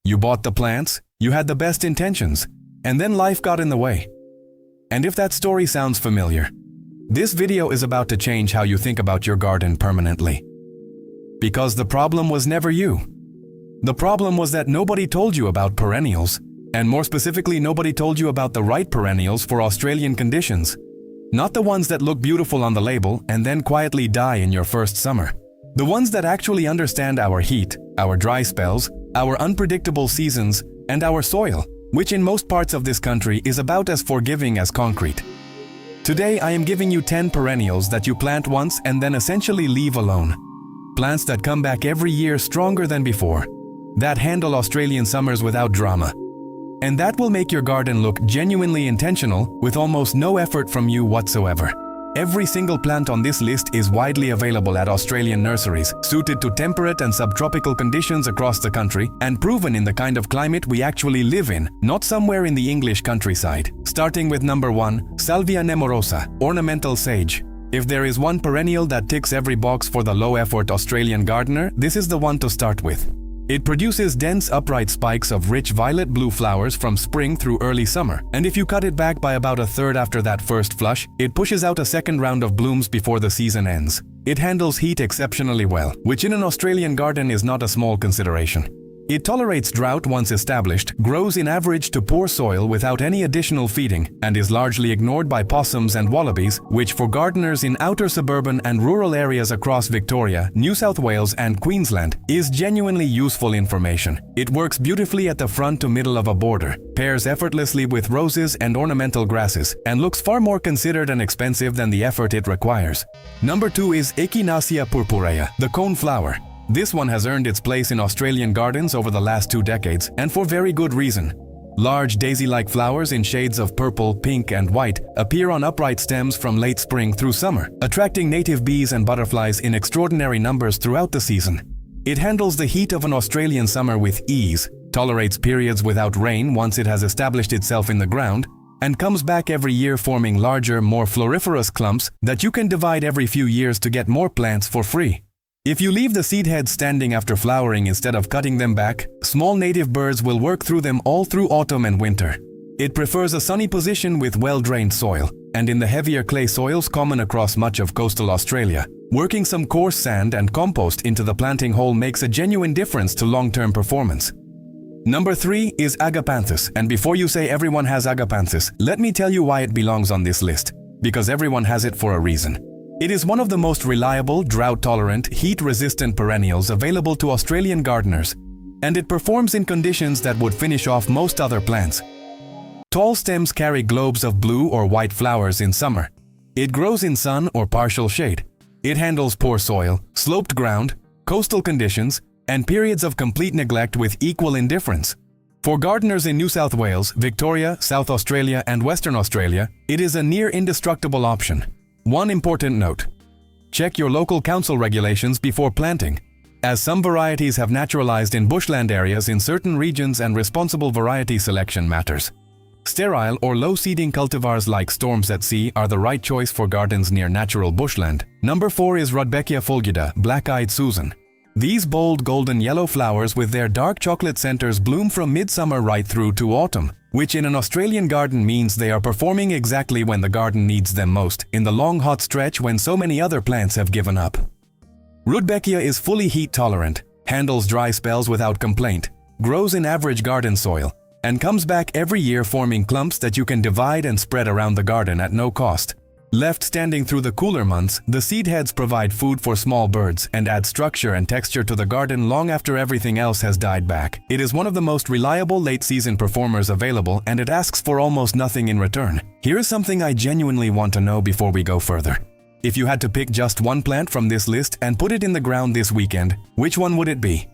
You bought the plants, you had the best intentions, and then life got in the way. And if that story sounds familiar, this video is about to change how you think about your garden permanently. Because the problem was never you. The problem was that nobody told you about perennials, and more specifically, nobody told you about the right perennials for Australian conditions. Not the ones that look beautiful on the label and then quietly die in your first summer. The ones that actually understand our heat, our dry spells, our unpredictable seasons, and our soil, which in most parts of this country is about as forgiving as concrete. Today I am giving you 10 perennials that you plant once and then essentially leave alone. Plants that come back every year stronger than before, that handle Australian summers without drama. And that will make your garden look genuinely intentional with almost no effort from you whatsoever. Every single plant on this list is widely available at Australian nurseries, suited to temperate and subtropical conditions across the country and proven in the kind of climate we actually live in, not somewhere in the English countryside. Starting with number 1, Salvia nemorosa, ornamental sage. If there is one perennial that ticks every box for the low-effort Australian gardener, this is the one to start with. It produces dense upright spikes of rich violet-blue flowers from spring through early summer, and if you cut it back by about a third after that first flush, it pushes out a second round of blooms before the season ends. It handles heat exceptionally well, which in an Australian garden is not a small consideration. It tolerates drought once established, grows in average to poor soil without any additional feeding, and is largely ignored by possums and wallabies, which for gardeners in outer suburban and rural areas across Victoria, New South Wales and Queensland is genuinely useful information. It works beautifully at the front to middle of a border, pairs effortlessly with roses and ornamental grasses, and looks far more considered and expensive than the effort it requires. Number 2 is Echinacea purpurea, the coneflower. This one has earned its place in Australian gardens over the last 2 decades, and for very good reason. Large daisy-like flowers in shades of purple, pink, and white appear on upright stems from late spring through summer, attracting native bees and butterflies in extraordinary numbers throughout the season. It handles the heat of an Australian summer with ease, tolerates periods without rain once it has established itself in the ground, and comes back every year forming larger, more floriferous clumps that you can divide every few years to get more plants for free. If you leave the seed heads standing after flowering instead of cutting them back, small native birds will work through them all through autumn and winter. It prefers a sunny position with well-drained soil, and in the heavier clay soils common across much of coastal Australia, working some coarse sand and compost into the planting hole makes a genuine difference to long-term performance. Number 3 is Agapanthus, and before you say everyone has Agapanthus, let me tell you why it belongs on this list. Because everyone has it for a reason. It is one of the most reliable, drought-tolerant, heat-resistant perennials available to Australian gardeners, and it performs in conditions that would finish off most other plants. Tall stems carry globes of blue or white flowers in summer. It grows in sun or partial shade. It handles poor soil, sloped ground, coastal conditions, and periods of complete neglect with equal indifference. For gardeners in New South Wales, Victoria, South Australia, and Western Australia, it is a near indestructible option. One important note: check your local council regulations before planting, as some varieties have naturalized in bushland areas in certain regions and responsible variety selection matters. Sterile or low-seeding cultivars like Storms at Sea are the right choice for gardens near natural bushland. Number 4 is Rudbeckia fulgida, black-eyed Susan. These bold golden yellow flowers with their dark chocolate centers bloom from midsummer right through to autumn, which in an Australian garden means they are performing exactly when the garden needs them most, in the long hot stretch when so many other plants have given up. Rudbeckia is fully heat tolerant, handles dry spells without complaint, grows in average garden soil, and comes back every year forming clumps that you can divide and spread around the garden at no cost. Left standing through the cooler months, the seed heads provide food for small birds and add structure and texture to the garden long after everything else has died back. It is one of the most reliable late-season performers available, and it asks for almost nothing in return. Here is something I genuinely want to know before we go further. If you had to pick just one plant from this list and put it in the ground this weekend, which one would it be?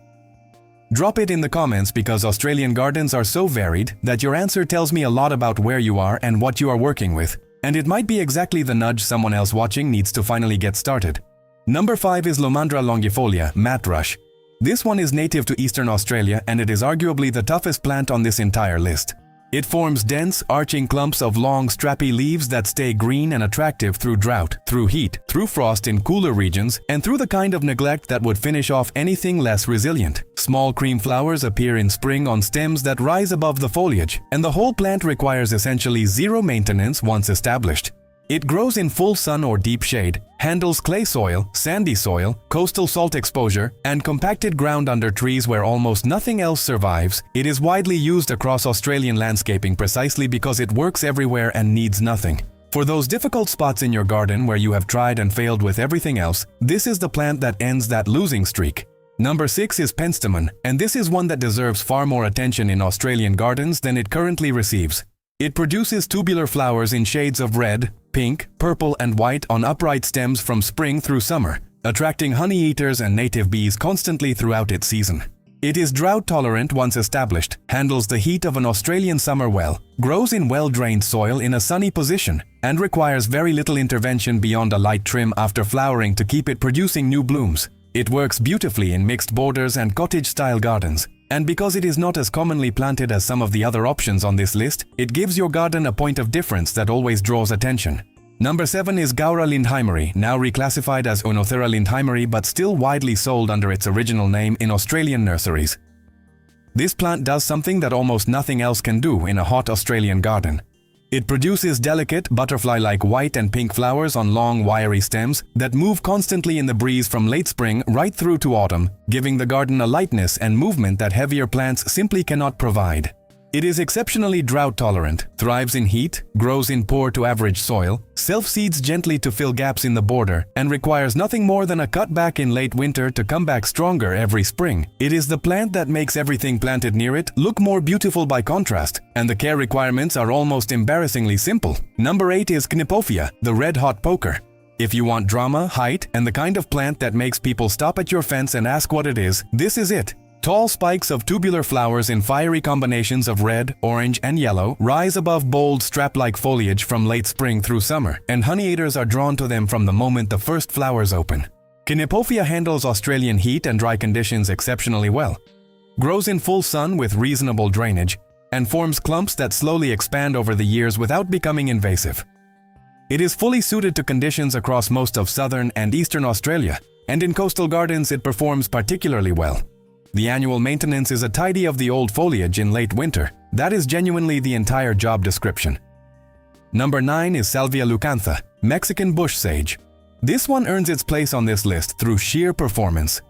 Drop it in the comments, because Australian gardens are so varied that your answer tells me a lot about where you are and what you are working with. And it might be exactly the nudge someone else watching needs to finally get started. Number 5 is Lomandra longifolia, mat rush. This one is native to Eastern Australia, and it is arguably the toughest plant on this entire list. It forms dense, arching clumps of long, strappy leaves that stay green and attractive through drought, through heat, through frost in cooler regions, and through the kind of neglect that would finish off anything less resilient. Small cream flowers appear in spring on stems that rise above the foliage, and the whole plant requires essentially zero maintenance once established. It grows in full sun or deep shade, handles clay soil, sandy soil, coastal salt exposure, and compacted ground under trees where almost nothing else survives. It is widely used across Australian landscaping precisely because it works everywhere and needs nothing. For those difficult spots in your garden where you have tried and failed with everything else, this is the plant that ends that losing streak. Number 6 is Pennisetum, and this is one that deserves far more attention in Australian gardens than it currently receives. It produces tubular flowers in shades of red, pink, purple, and white on upright stems from spring through summer, attracting honey-eaters and native bees constantly throughout its season. It is drought-tolerant once established, handles the heat of an Australian summer well, grows in well-drained soil in a sunny position, and requires very little intervention beyond a light trim after flowering to keep it producing new blooms. It works beautifully in mixed borders and cottage-style gardens. And because it is not as commonly planted as some of the other options on this list, it gives your garden a point of difference that always draws attention. Number 7 is Gaura lindheimeri, now reclassified as Oenothera lindheimeri but still widely sold under its original name in Australian nurseries. This plant does something that almost nothing else can do in a hot Australian garden. It produces delicate, butterfly-like white and pink flowers on long, wiry stems that move constantly in the breeze from late spring right through to autumn, giving the garden a lightness and movement that heavier plants simply cannot provide. It is exceptionally drought-tolerant, thrives in heat, grows in poor to average soil, self-seeds gently to fill gaps in the border, and requires nothing more than a cutback in late winter to come back stronger every spring. It is the plant that makes everything planted near it look more beautiful by contrast, and the care requirements are almost embarrassingly simple. Number 8 is Cnipophia, the red-hot poker. If you want drama, height, and the kind of plant that makes people stop at your fence and ask what it is, this is it. Tall spikes of tubular flowers in fiery combinations of red, orange, and yellow rise above bold, strap-like foliage from late spring through summer, and honey-eaters are drawn to them from the moment the first flowers open. Cnipophia handles Australian heat and dry conditions exceptionally well, grows in full sun with reasonable drainage, and forms clumps that slowly expand over the years without becoming invasive. It is fully suited to conditions across most of southern and eastern Australia, and in coastal gardens it performs particularly well. The annual maintenance is a tidy of the old foliage in late winter. That is genuinely the entire job description. Number 9 is Salvia leucantha, Mexican bush sage. This one earns its place on this list through sheer performance.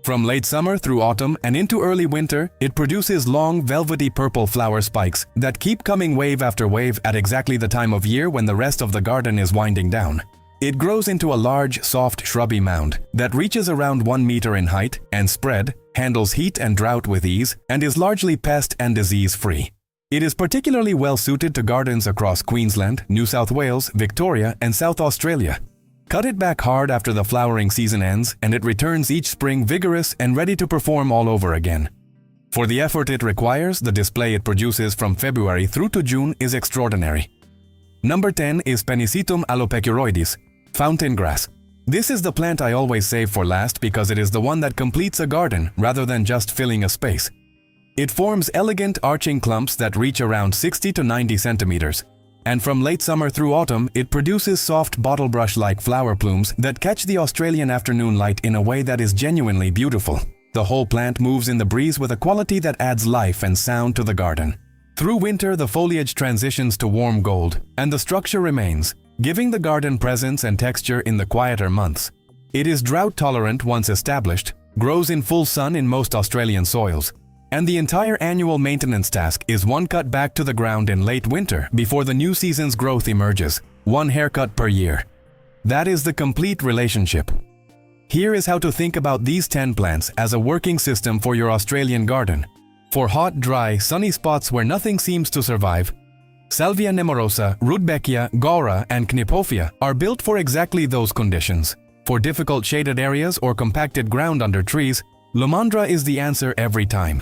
From late summer through autumn and into early winter, it produces long, velvety purple flower spikes that keep coming wave after wave at exactly the time of year when the rest of the garden is winding down. It grows into a large, soft, shrubby mound that reaches around 1 meter in height and spread, handles heat and drought with ease, and is largely pest and disease-free. It is particularly well suited to gardens across Queensland, New South Wales, Victoria, and South Australia. Cut it back hard after the flowering season ends, and it returns each spring vigorous and ready to perform all over again. For the effort it requires, the display it produces from February through to June is extraordinary. Number 10 is Pennisetum alopecuroides, fountain grass. This is the plant I always save for last because it is the one that completes a garden rather than just filling a space. It forms elegant arching clumps that reach around 60 to 90 centimeters. And from late summer through autumn, it produces soft bottle brush-like flower plumes that catch the Australian afternoon light in a way that is genuinely beautiful. The whole plant moves in the breeze with a quality that adds life and sound to the garden. Through winter, the foliage transitions to warm gold, and the structure remains, giving the garden presence and texture in the quieter months. It is drought-tolerant once established, grows in full sun in most Australian soils, and the entire annual maintenance task is one cut back to the ground in late winter before the new season's growth emerges, one haircut per year. That is the complete relationship. Here is how to think about these 10 plants as a working system for your Australian garden. For hot, dry, sunny spots where nothing seems to survive, Salvia nemorosa, Rudbeckia, Gaura, and Cnipophia are built for exactly those conditions. For difficult shaded areas or compacted ground under trees, Lomandra is the answer every time.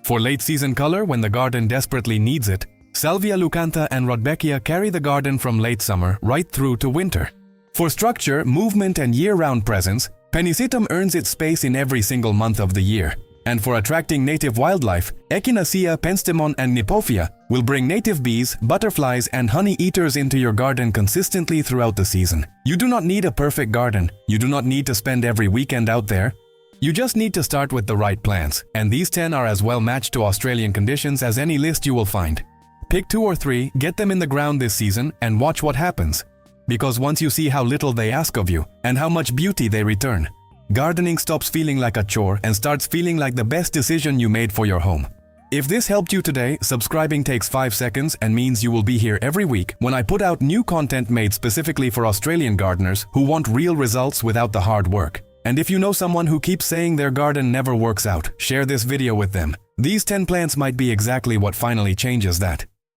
For late season color when the garden desperately needs it, Salvia leucantha and Rudbeckia carry the garden from late summer right through to winter. For structure, movement, and year-round presence, Pennisetum earns its space in every single month of the year. And for attracting native wildlife, Echinacea, Pentstemon, and Cnipophia will bring native bees, butterflies, and honey eaters into your garden consistently throughout the season. You do not need a perfect garden. You do not need to spend every weekend out there. You just need to start with the right plants, and these 10 are as well matched to Australian conditions as any list you will find. Pick 2 or 3, get them in the ground this season, and watch what happens. Because once you see how little they ask of you, and how much beauty they return, gardening stops feeling like a chore and starts feeling like the best decision you made for your home. If this helped you today, subscribing takes 5 seconds and means you will be here every week when I put out new content made specifically for Australian gardeners who want real results without the hard work. And if you know someone who keeps saying their garden never works out, share this video with them. These 10 plants might be exactly what finally changes that.